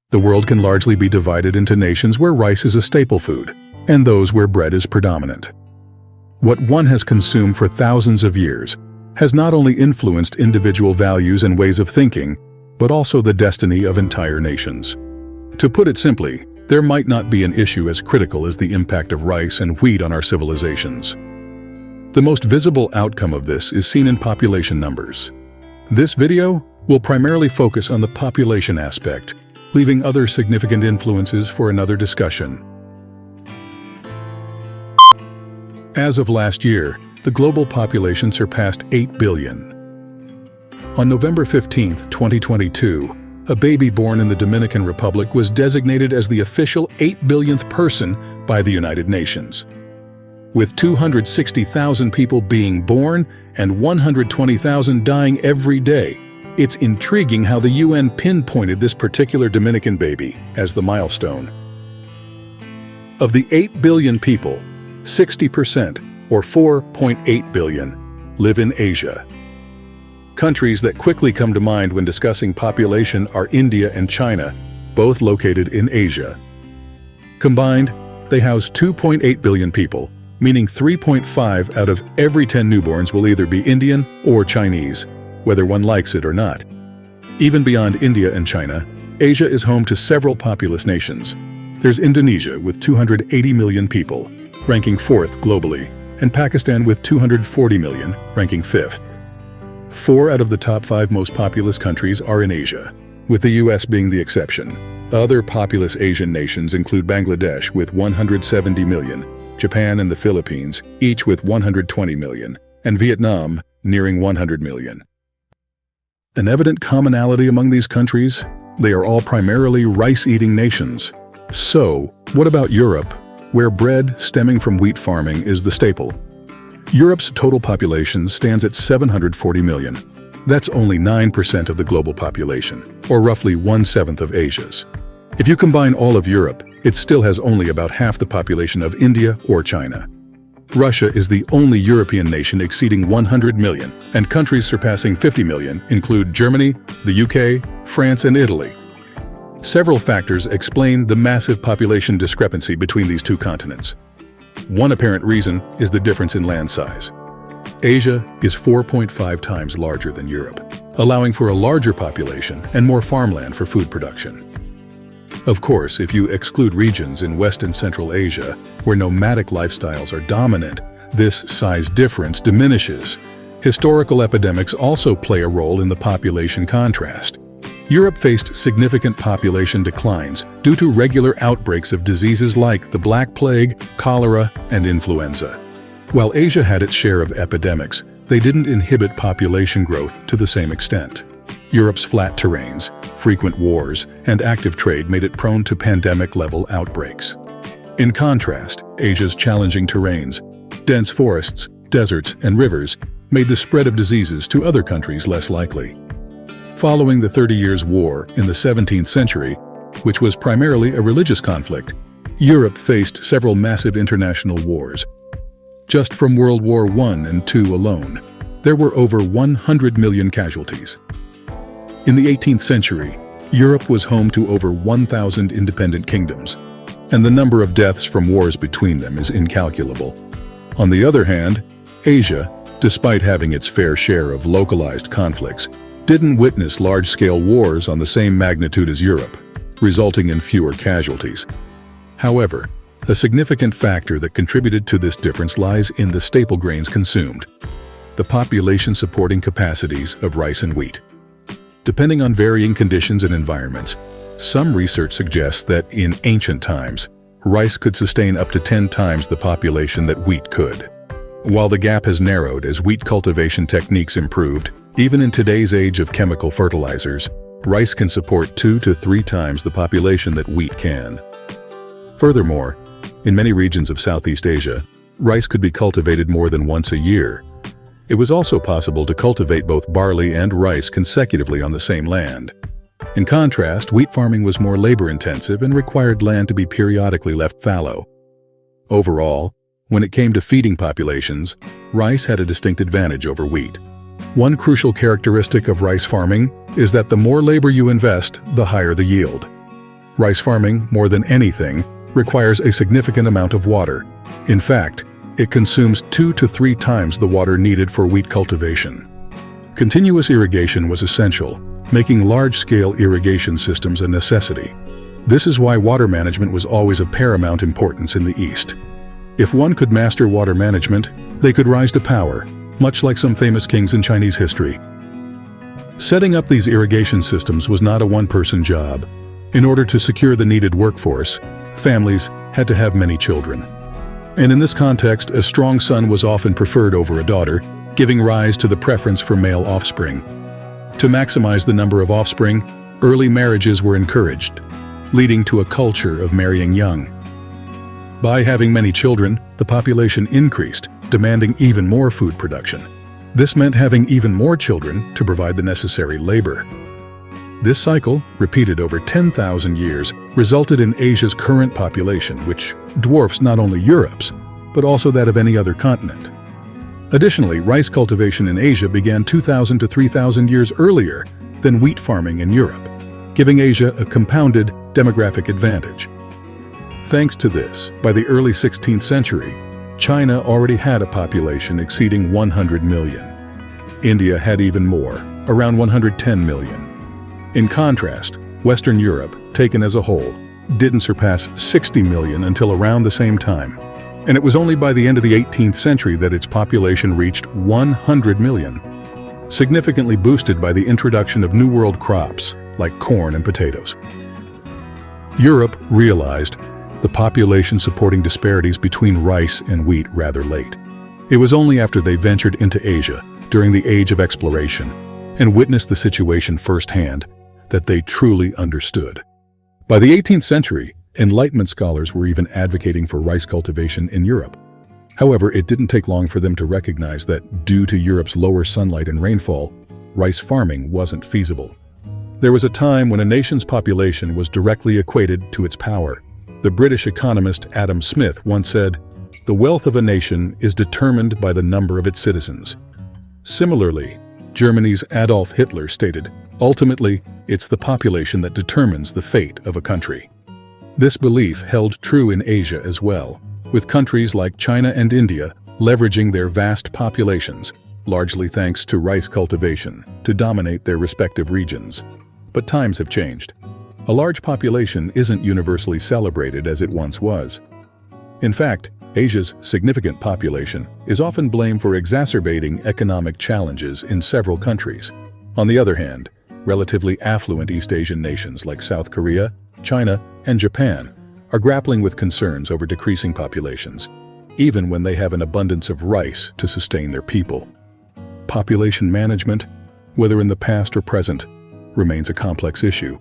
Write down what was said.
The world can largely be divided into nations where rice is a staple food, and those where bread is predominant. What one has consumed for thousands of years has not only influenced individual values and ways of thinking, but also the destiny of entire nations. To put it simply, there might not be an issue as critical as the impact of rice and wheat on our civilizations. The most visible outcome of this is seen in population numbers. This video will primarily focus on the population aspect, leaving other significant influences for another discussion. As of last year, the global population surpassed 8 billion. On November 15, 2022, a baby born in the Dominican Republic was designated as the official 8 billionth person by the United Nations. With 260,000 people being born and 120,000 dying every day, it's intriguing how the UN pinpointed this particular Dominican baby as the milestone. Of the 8 billion people, 60%, or 4.8 billion, live in Asia. Countries that quickly come to mind when discussing population are India and China, both located in Asia. Combined, they house 2.8 billion people, meaning 3.5 out of every 10 newborns will either be Indian or Chinese, whether one likes it or not. Even beyond India and China, Asia is home to several populous nations. There's Indonesia with 280 million people, ranking 4th globally, and Pakistan with 240 million, ranking 5th. 4 out of the top 5 most populous countries are in Asia, with the US being the exception. Other populous Asian nations include Bangladesh with 170 million, Japan and the Philippines, each with 120 million, and Vietnam nearing 100 million. An evident commonality among these countries? They are all primarily rice-eating nations. So, what about Europe, where bread stemming from wheat farming is the staple? Europe's total population stands at 740 million. That's only 9% of the global population, or roughly 1/7 of Asia's. If you combine all of Europe, it still has only about half the population of India or China. Russia is the only European nation exceeding 100 million, and countries surpassing 50 million include Germany, the UK, France, and Italy. Several factors explain the massive population discrepancy between these two continents. One apparent reason is the difference in land size. Asia is 4.5 times larger than Europe, allowing for a larger population and more farmland for food production. Of course, if you exclude regions in West and Central Asia, where nomadic lifestyles are dominant, this size difference diminishes. Historical epidemics also play a role in the population contrast. Europe faced significant population declines due to regular outbreaks of diseases like the Black Plague, cholera, and influenza. While Asia had its share of epidemics, they didn't inhibit population growth to the same extent. Europe's flat terrains, frequent wars, and active trade made it prone to pandemic-level outbreaks. In contrast, Asia's challenging terrains, dense forests, deserts, and rivers made the spread of diseases to other countries less likely. Following the 30 Years' War in the 17th century, which was primarily a religious conflict, Europe faced several massive international wars. Just from World War I and II alone, there were over 100 million casualties. In the 18th century, Europe was home to over 1,000 independent kingdoms, and the number of deaths from wars between them is incalculable. On the other hand, Asia, despite having its fair share of localized conflicts, didn't witness large-scale wars on the same magnitude as Europe, resulting in fewer casualties. However, a significant factor that contributed to this difference lies in the staple grains consumed, the population-supporting capacities of rice and wheat. Depending on varying conditions and environments, some research suggests that in ancient times, rice could sustain up to 10 times the population that wheat could. While the gap has narrowed as wheat cultivation techniques improved, even in today's age of chemical fertilizers, rice can support 2 to 3 times the population that wheat can. Furthermore, in many regions of Southeast Asia, rice could be cultivated more than once a year. It was also possible to cultivate both barley and rice consecutively on the same land. In contrast, wheat farming was more labor-intensive and required land to be periodically left fallow. Overall, when it came to feeding populations, rice had a distinct advantage over wheat. One crucial characteristic of rice farming is that the more labor you invest, the higher the yield. Rice farming, more than anything, requires a significant amount of water. In fact, it consumes 2 to 3 times the water needed for wheat cultivation. Continuous irrigation was essential, making large-scale irrigation systems a necessity. This is why water management was always of paramount importance in the East. If one could master water management, they could rise to power, much like some famous kings in Chinese history. Setting up these irrigation systems was not a one-person job. In order to secure the needed workforce, families had to have many children. And in this context, a strong son was often preferred over a daughter, giving rise to the preference for male offspring. To maximize the number of offspring, early marriages were encouraged, leading to a culture of marrying young. By having many children, the population increased, demanding even more food production. This meant having even more children to provide the necessary labor. This cycle, repeated over 10,000 years, resulted in Asia's current population, which dwarfs not only Europe's, but also that of any other continent. Additionally, rice cultivation in Asia began 2,000 to 3,000 years earlier than wheat farming in Europe, giving Asia a compounded demographic advantage. Thanks to this, by the early 16th century, China already had a population exceeding 100 million. India had even more, around 110 million. In contrast, Western Europe, taken as a whole, didn't surpass 60 million until around the same time. And it was only by the end of the 18th century that its population reached 100 million, significantly boosted by the introduction of New World crops like corn and potatoes. Europe realized the population-supporting disparities between rice and wheat rather late. It was only after they ventured into Asia during the Age of Exploration and witnessed the situation firsthand that they truly understood. By the 18th century, Enlightenment scholars were even advocating for rice cultivation in Europe. However, it didn't take long for them to recognize that, due to Europe's lower sunlight and rainfall, rice farming wasn't feasible. There was a time when a nation's population was directly equated to its power. The British economist Adam Smith once said, "The wealth of a nation is determined by the number of its citizens." Similarly, Germany's Adolf Hitler stated, "Ultimately, it's the population that determines the fate of a country." This belief held true in Asia as well, with countries like China and India leveraging their vast populations, largely thanks to rice cultivation, to dominate their respective regions. But times have changed. A large population isn't universally celebrated as it once was. In fact, Asia's significant population is often blamed for exacerbating economic challenges in several countries. On the other hand, relatively affluent East Asian nations like South Korea, China, and Japan are grappling with concerns over decreasing populations, even when they have an abundance of rice to sustain their people. Population management, whether in the past or present, remains a complex issue.